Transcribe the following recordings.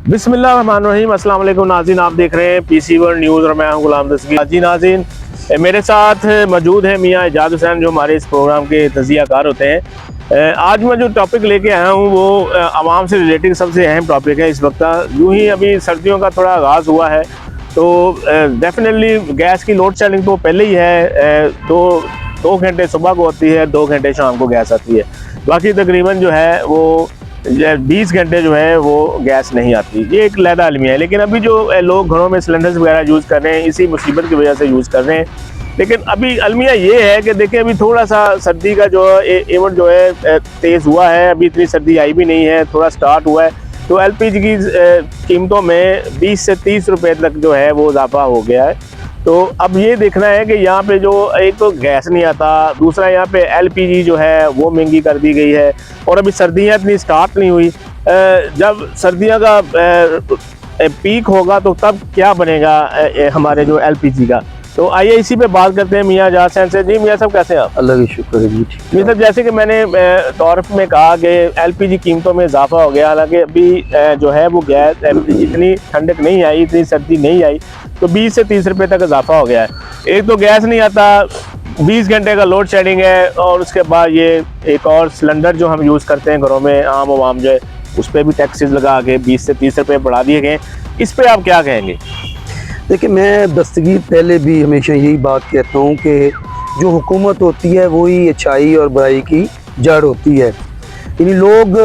बिस्मिल्लाहिर्रहमानिर्रहीम। अस्सलाम वालेकुम नाज़रीन, आप देख रहे हैं पीसी वर्ल्ड न्यूज़ और मैं हूं गुलाम दस्तगीर। जी नाज़रीन, मेरे साथ मौजूद है मियाँ एजाज हुसैन जो हमारे इस प्रोग्राम के तज़ियाकार होते हैं। आज मैं जो टॉपिक लेके आया हूं वो आवाम से रिलेटेड सबसे अहम टॉपिक है। इस वक्त यूँ ही अभी सर्दियों का थोड़ा आगाज़ हुआ है तो डेफिनेटली गैस की लोड शेडिंग तो पहले ही है। दो घंटे सुबह को होती है, 2 घंटे शाम को गैस आती है। बाकी तकरीबन जो है वो 20 घंटे जो है वो गैस नहीं आती। ये एक लैदा अलमिया है। लेकिन अभी जो लोग घरों में सिलेंडर्स वगैरह यूज़ कर रहे हैं इसी मुसीबत की वजह से यूज़ कर रहे हैं। लेकिन अभी अलमिया ये है कि देखिए अभी थोड़ा सा सर्दी का जो इवेंट जो है तेज़ हुआ है। अभी इतनी सर्दी आई भी नहीं है, थोड़ा स्टार्ट हुआ है तो एलपीजी की कीमतों में 20 से 30 रुपये तक जो है वो इजाफा हो गया है। तो अब ये देखना है कि यहाँ पे जो एक तो गैस नहीं आता, दूसरा यहाँ पे एलपीजी जो है वो महंगी कर दी गई है। और अभी सर्दियाँ इतनी स्टार्ट नहीं हुई। जब सर्दियों का पीक होगा तो तब क्या बनेगा हमारे जो एलपीजी का। तो आइए इसी पे बात करते हैं मियाँ एजाज हुसैन से। जी मियाँ साहब कैसे हैं आप? अल्लाह का शुक्र है जी। मियाँ साहब जैसे कि मैंने तौरफ में कहा कि एलपीजी कीमतों में इजाफा हो गया। हालांकि अभी जो है वो गैस इतनी ठंडक नहीं आई, इतनी सर्दी नहीं आई, तो 20 से 30 रुपये तक इजाफा हो गया है। एक तो गैस नहीं आता, 20 घंटे का लोड शेडिंग है, और उसके बाद ये एक और सिलेंडर जो हम यूज़ करते हैं घरों में आम आवाम जो है उस पर भी टैक्सेस लगा के 20 से 30 रुपये बढ़ा दिए गए। इस पर आप क्या कहेंगे? देखिए, मैं दस्तगीर पहले भी हमेशा यही बात कहता हूँ कि जो हुकूमत होती है वही अच्छाई और बुराई की जड़ होती है। यानी लोग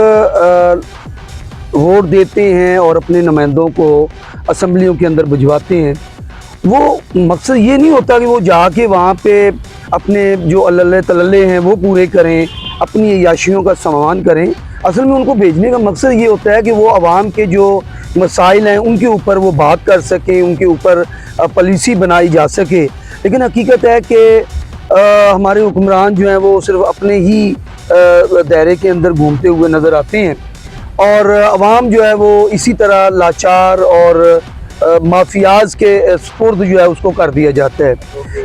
वोट देते हैं और अपने नुमाइंदों को असम्बलियों के अंदर भिजवाते हैं। वो मकसद ये नहीं होता कि वो जाके वहाँ पे अपने जो अल्ले तल्ले हैं वो पूरे करें, अपनी अय्याशियों का सामान करें। असल में उनको भेजने का मकसद ये होता है कि वो आवाम के जो मसाइल हैं उनके ऊपर वो बात कर सकें, उनके ऊपर पॉलिसी बनाई जा सके। लेकिन हकीकत है कि हमारे हुक्मरान जो हैं वो सिर्फ अपने ही दायरे के अंदर घूमते हुए नज़र आते हैं और आवाम जो है वो इसी तरह लाचार और माफियाज के सुपुर्द जो है उसको कर दिया जाता है।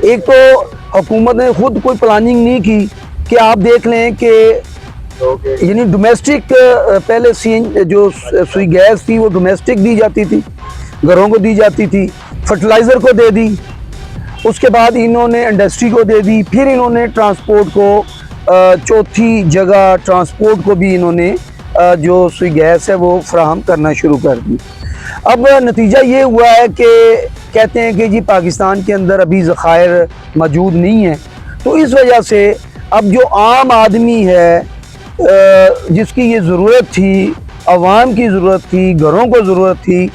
एक तो हुकूमत ने खुद कोई प्लानिंग नहीं की कि आप देख लें कि यानी डोमेस्टिक पहले जो सुई गैस थी वो डोमेस्टिक दी जाती थी, घरों को दी जाती थी, फर्टिलाइज़र को दे दी, उसके बाद इन्होंने इंडस्ट्री को दे दी, फिर इन्होंने ट्रांसपोर्ट को चौथी जगह ट्रांसपोर्ट को भी इन्होंने जो सुई गैस है वो फराहम करना शुरू कर दी। अब नतीजा ये हुआ है कि कहते हैं कि जी पाकिस्तान के अंदर अभी ज़खायर मौजूद नहीं है, तो इस वजह से अब जो आम आदमी है जिसकी ये ज़रूरत थी, आवाम की ज़रूरत थी, घरों को ज़रूरत थी,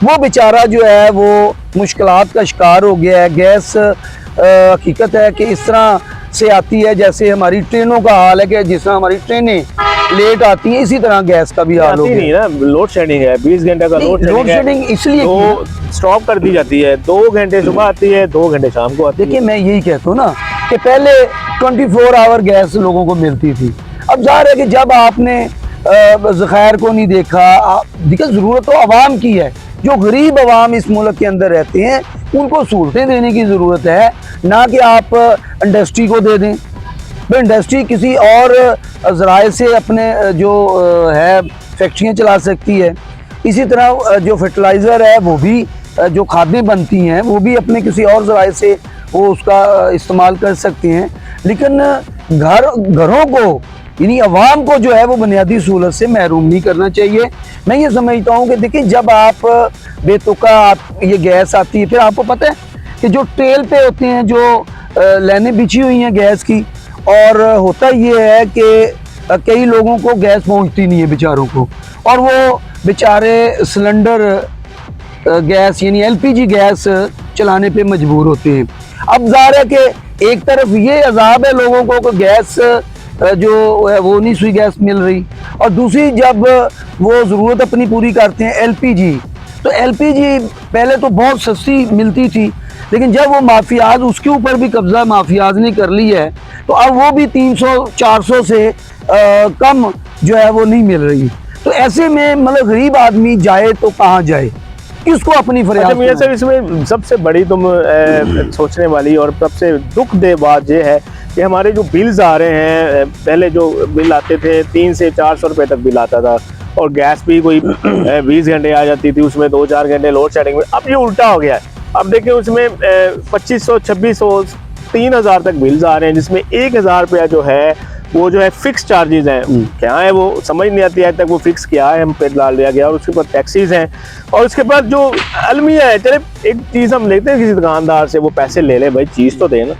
वो बेचारा जो है वो मुश्किलात का शिकार हो गया है। गैस हकीकत है कि इस तरह से आती है जैसे हमारी ट्रेनों का हाल है कि जिस तरह हमारी ट्रेनें लेट आती हैं इसी तरह गैस का भी हाल हो गया। नहीं ना, लोड शेडिंग है, 20 घंटे का लोड शेडिंग इसलिए तो स्टॉप कर दी जाती है। 2 घंटे सुबह आती है, 2 घंटे शाम को आती है। देखिए, मैं यही कहता हूँ ना कि पहले 24 आवर गैस लोगों को मिलती थी। अब ज़ाहिर है कि जब आपने ज़खायर को नहीं देखा, देखिए ज़रूरत तो आवाम की है। जो गरीब आवाम इस मुल्क के अंदर रहते हैं उनको सहूलतें देने की ज़रूरत है, ना कि आप इंडस्ट्री को दे दें। तो इंडस्ट्री किसी और ज़राए से अपने जो है फैक्ट्रियाँ चला सकती है। इसी तरह जो फर्टिलाइज़र है वो भी जो खादें बनती हैं वो भी अपने किसी और ज़राए से वो उसका इस्तेमाल कर सकते हैं। लेकिन घरों को यानी अवाम को जो है वो बुनियादी सहूलत से महरूम नहीं करना चाहिए। मैं ये समझता हूँ कि देखिए, जब आप बेतुका ये गैस आती है, फिर आपको पता है कि जो टेल पे होते हैं जो लाइनें बिछी हुई हैं गैस की, और होता ये है कि कई लोगों को गैस पहुँचती नहीं है बेचारों को, और वो बेचारे सिलेंडर गैस यानी एलपीजी गैस चलाने पे मजबूर होते हैं। अब ज़ाहिर है कि एक तरफ ये अजाब है लोगों को कि गैस जो है वो नहीं सुई गैस मिल रही, और दूसरी जब वो ज़रूरत अपनी पूरी करते हैं एलपीजी, तो एलपीजी पहले तो बहुत सस्ती मिलती थी, लेकिन जब वो माफियाज उसके ऊपर भी कब्जा माफियाज ने कर ली है तो अब वो भी 300-400 से कम जो है वो नहीं मिल रही। तो ऐसे में मतलब गरीब आदमी जाए तो कहाँ जाए, किसको अपनी फरियाद? अच्छा मियां साहब, इसमें सबसे बड़ी तुम सोचने वाली और सबसे दुख दे बात ये है कि हमारे जो बिल्स आ रहे हैं, पहले जो बिल आते थे 300 से 400 रुपये तक बिल आता था, और गैस भी कोई 20 घंटे आ जाती थी, उसमें 2-4 घंटे लोड शेडिंग में। अब ये उल्टा हो गया है। अब देखिए उसमें 2500, 2600, 3000 तक बिल्स आ रहे हैं, जिसमें 1000 रुपया जो है वो जो है फिक्स चार्जेस हैं। क्या है वो समझ नहीं आती आज तक, वो फिक्स क्या है, हम पे डाल दिया गया, और उसके ऊपर टैक्सीज हैं। और उसके बाद जो अलमिया है, चले एक चीज़ हम लेते हैं किसी दुकानदार से, वो पैसे ले ले भाई, चीज़ तो दे ना।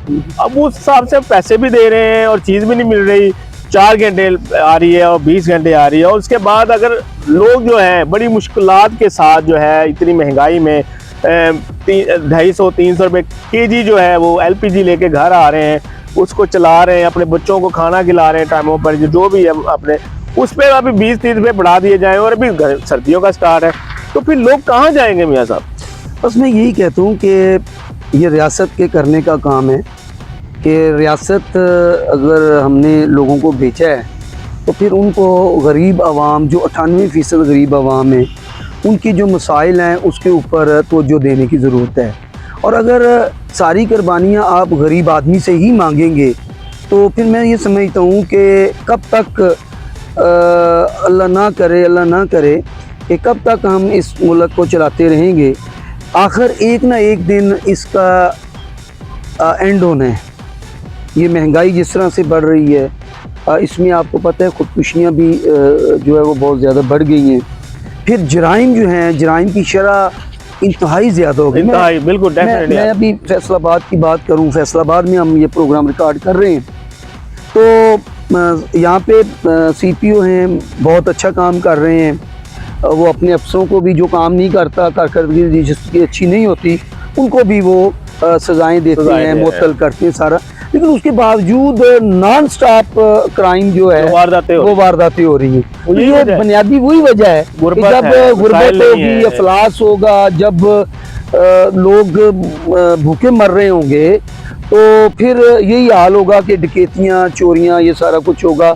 अब उस हिसाब से पैसे भी दे रहे हैं और चीज़ भी नहीं मिल रही। 4 घंटे आ रही है और 20 घंटे आ रही है, और उसके बाद अगर लोग जो है बड़ी मुश्किलात के साथ जो है इतनी महंगाई में 250-300 रुपये केजी जो है वो LPG लेके घर आ रहे हैं, उसको चला रहे हैं, अपने बच्चों को खाना खिला रहे हैं टाइमों पर, जो भी है अपने, उस पर अभी 20-30 रुपये बढ़ा दिए जाएँ, और अभी सर्दियों का स्टार्ट है, तो फिर लोग कहाँ जाएंगे मियाँ साहब? बस मैं यही कहता हूँ कि ये रियासत के करने का काम है कि रियासत अगर हमने लोगों को बेचा है तो फिर उनको गरीब आवाम, जो 98% गरीब आवाम है, उनकी जो मसाइल हैं उसके ऊपर तवज्जो देने की ज़रूरत है। और अगर सारी कुर्बानियाँ आप गरीब आदमी से ही मांगेंगे तो फिर मैं ये समझता हूँ कि कब तक अल्लाह ना करे कि कब तक हम इस मुल्क को चलाते रहेंगे। आखिर एक ना एक दिन इसका एंड होना है। ये महंगाई जिस तरह से बढ़ रही है, इसमें आपको पता है खुदकुशियाँ भी जो है वो बहुत ज़्यादा बढ़ गई हैं। फिर जराइम जो हैं, जराइम की शरह इंतहाई ज़्यादा हो गई। बिल्कुल मैं अभी फैसलाबाद की बात करूं, फैसलाबाद में हम ये प्रोग्राम रिकॉर्ड कर रहे हैं, तो यहाँ पे CPO हैं, बहुत अच्छा काम कर रहे हैं। वो अपने अफसरों को भी, जो काम नहीं करता, कारकर्दगी जिसकी अच्छी नहीं होती, उनको भी वो सज़ाएँ देते हैं, मुअत्तल करते हैं सारा। लेकिन उसके बावजूद नॉन स्टॉप क्राइम जो है वो वारदातें हो रही हैं। तो ये बुनियादी वही वजह है कि जब गुर्बत होगी, अफलास होगा, जब लोग भूखे मर रहे होंगे, तो फिर यही हाल होगा कि डकैतियाँ, चोरियाँ, ये सारा कुछ होगा।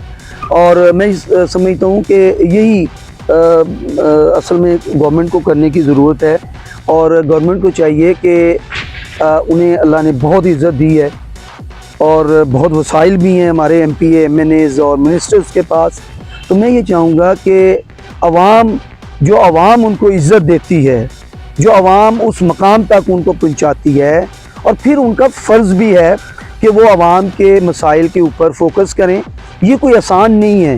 और मैं समझता हूँ कि यही असल में गवर्नमेंट को करने की ज़रूरत है। और गवर्नमेंट को चाहिए कि उन्हें अल्लाह ने बहुत इज़्ज़त दी है और बहुत वसाइल भी हैं हमारे MP, MNAs और मिनिस्टर्स के पास। तो मैं ये चाहूँगा कि आवाम उनको इज़्ज़त देती है, जो आवाम उस मकाम तक उनको पहुँचाती है, और फिर उनका फ़र्ज़ भी है कि वो आवाम के मसाइल के ऊपर फोकस करें। ये कोई आसान नहीं है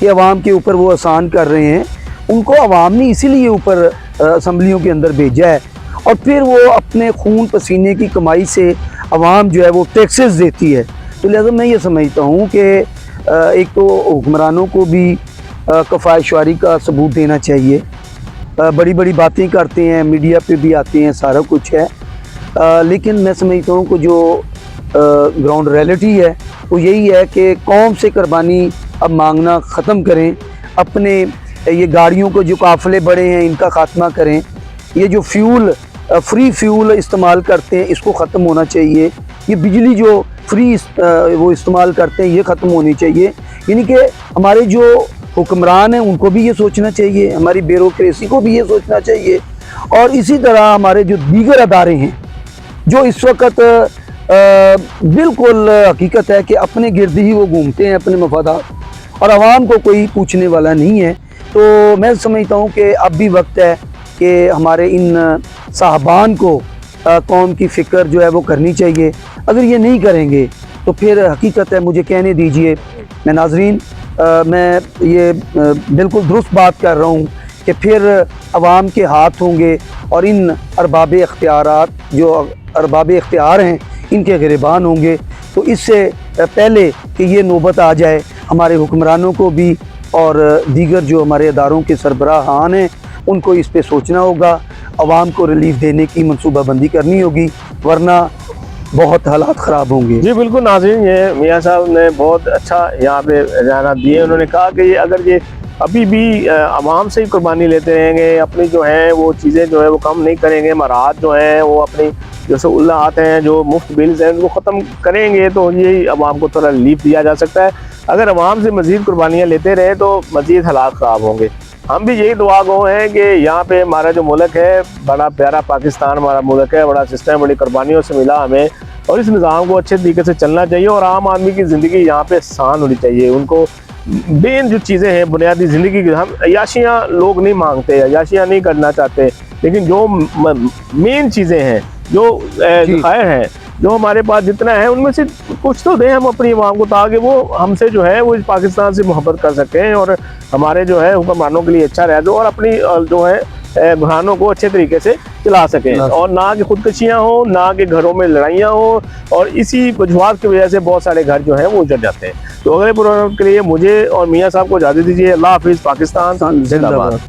कि आवाम के ऊपर वो आसान कर रहे हैं। उनको आवाम ने इसीलिए ऊपर असम्बलियों के अंदर भेजा है, और फिर वो अपने खून पसीने की कमाई से आवाम जो है वो टैक्सेस देती है। तो लिहाजा मैं ये समझता हूँ कि एक तो हुक्मरानों को भी कफ़ायशवारी का सबूत देना चाहिए। बड़ी बड़ी बातें करते हैं, मीडिया पे भी आते हैं, सारा कुछ है, लेकिन मैं समझता हूँ कि जो ग्राउंड रियलिटी है वो यही है कि कौम से कुर्बानी अब मांगना ख़त्म करें। अपने ये गाड़ियों को जो काफ़िले बड़े हैं इनका ख़ात्मा करें। ये जो फ्री फ्यूल इस्तेमाल करते हैं इसको ख़त्म होना चाहिए। ये बिजली जो फ्री वो इस्तेमाल करते हैं ये ख़त्म होनी चाहिए। यानी कि हमारे जो हुक्मरान हैं उनको भी ये सोचना चाहिए, हमारी ब्यूरोक्रेसी को भी ये सोचना चाहिए, और इसी तरह हमारे जो दीगर अदारे हैं जो इस वक्त बिल्कुल हकीकत है कि अपने गिर्द ही वो घूमते हैं, अपने मफादात, और आवाम को कोई पूछने वाला नहीं है। तो मैं समझता हूँ कि अब भी वक्त है कि हमारे इन साहबान को कौम की फ़िक्र जो है वो करनी चाहिए। अगर ये नहीं करेंगे तो फिर हकीकत है, मुझे कहने दीजिए मैं नाज़रीन, मैं ये बिल्कुल दुरुस्त बात कर रहा हूँ कि फिर आवाम के हाथ होंगे और इन अरबाब इख्तियारात, जो अरबाब इख्तियार हैं, इनके गिरबान होंगे। तो इससे पहले कि ये नौबत आ जाए, हमारे हुक्मरानों को भी और दीगर जो हमारे अदारों के सरबराहान हैं उनको इस पे सोचना होगा, आवाम को रिलीफ देने की मनसूबाबंदी करनी होगी, वरना बहुत हालात ख़राब होंगे। जी बिल्कुल नाज़रीन, ये मियाँ साहब ने बहुत अच्छा यहाँ पे बयान दिए। उन्होंने कहा कि ये अगर ये अभी भी आवाम से ही कुर्बानी लेते रहेंगे, अपनी जो है वो चीज़ें जो है वो कम नहीं करेंगे, मराहत जो हैं वो अपनी जो सहूलत हैं, जो मुफ्त बिल्स हैं उनको ख़त्म करेंगे, तो यही आवाम को थोड़ा रिलीफ दिया जा सकता है। अगर आवाम से मज़ीद कुर्बानियाँ लेते रहे तो मज़ीद हालात ख़राब होंगे। हम भी यही दुआ गो हैं कि यहाँ पे हमारा जो मुल्क है, बड़ा प्यारा पाकिस्तान हमारा मुल्क है, बड़ा सिस्टम, बड़ी कुर्बानियों से मिला हमें। और इस निज़ाम को अच्छे तरीके से चलना चाहिए और आम आदमी की ज़िंदगी यहाँ पे आसान होनी चाहिए। उनको मेन जो चीज़ें हैं बुनियादी ज़िंदगी की, हम अय्याशियाँ लोग नहीं मांगते, अय्याशियाँ नहीं करना चाहते, लेकिन जो मेन चीज़ें हैं, जो खैर है, जो हमारे पास जितना है उनमें से कुछ तो दें हम अपनी आवाम को, ताकि वो हमसे जो है वो इस पाकिस्तान से मोहब्बत कर सकें और हमारे जो है हुक्मरानों के लिए अच्छा रह दो और अपनी जो है बुरहानों को अच्छे तरीके से चला सकें, और ना कि खुदकशियाँ हो, ना कि घरों में लड़ाइयाँ हो, और इसी वजूहात की वजह से बहुत सारे घर जो हैं वो उजड़ जाते हैं। तो अगले प्रोग्राम के लिए मुझे और मियाँ साहब को इजाज़त दीजिए। अल्लाह हाफिज़। पाकिस्तान जिंदाबाद।